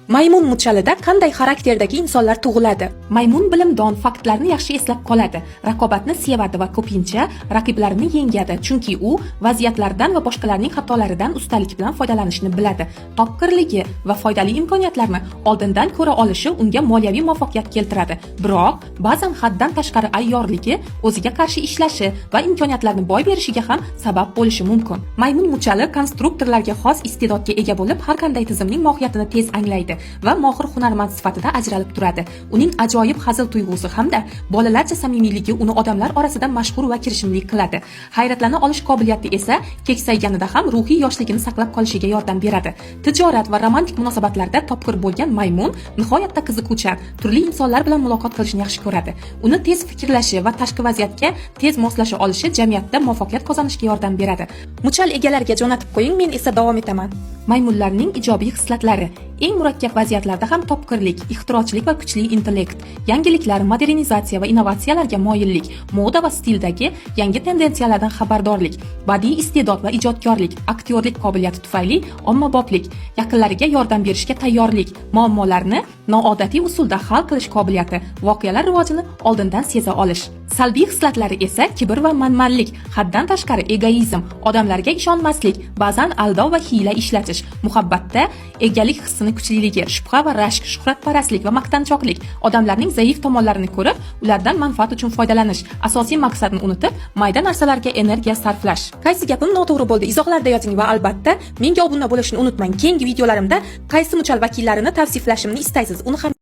Maymun muchalida qanday xarakterdagi insonlar tug'iladi? Maymun bilimdon, faktlarni yaxshi eslab qoladi, raqobatni sevadi va ko'pincha raqiblarini yengadi, chunki u vaziyatlardan va boshqalarning xatolaridan ustalik bilan foydalanishni biladi. Topqirligi va foydali imkoniyatlarni oldindan ko'ra olishi unga moliyaviy muvaffaqiyat keltiradi. Biroq, ba'zan haddan tashqari ayyorligi o'ziga qarshi ishlashi va imkoniyatlarni boy berishiga ham sabab bo'lishi mumkin. Maymun muchali konstruktorlarga xos iste'dodga ega bo'lib, har qanday tizimning mohiyatini tez anglaydi va mohir hunarmand sifatida ajralib turadi. Uning ajoyib hazil tuyg'usi hamda bolalarcha samimiyligi uni odamlar orasida mashhur va kirishimli qiladi. Hayratlana olish qobiliyati esa keksayganida ham ruhiy yoshligini saqlab qolishiga yordam beradi. Tijorat va romantik munosabatlarda topqir bo'lgan maymun nihoyatda qiziquvchan, turli insonlar bilan muloqot qilishni yaxshi ko'radi. Uni tez fikrlashi va tashqi vaziyatga tez moslasha olishi jamiyatda muvaffaqiyat qozonishga yordam beradi. Muchal egalariga jo'natib qo'ying, men esa davom etaman. Maymunlarning ijobiy xislatlari. Eng murakkab vaziyatlarda ham topqirlik, ixtirochilik va kuchli intellekt, yangiliklar, modernizatsiya va innovatsiyalarga moyillik, moda va stildagi yangi tendensiyalardan xabardorlik, badiiy iste'dod va ijodkorlik, aktyorlik qobiliyati tufayli ommaboplik, yaqinlariga yordam berishga tayyorlik, muammolarni noodatiy usulda hal qilish qobiliyati, voqealar rivojini oldindan seza olish. Salbiy xislatlari esa kibr va manmanlik, haddan tashqari egoizm, odamlarga ishonmaslik, ba'zan aldov va hiyla ishlatish, muhabbatda egalik hissini kuchliligi, shubha va rashk, shuhratparastlik va maqtanchoqlik, odamlarning zaif tomonlarini ko'rib, ulardan manfaat uchun foydalanish, asosiy maqsadni unutib, mayda narsalarga energiya sarflash. Qaysi gapim noto'g'ri bo'ldi? Izohlarda yozing va albatta menga obuna bo'lishni unutmang. Keyingi videolarimda qaysi muchal vakillarini tavsiflashimni istaysiz, uni ham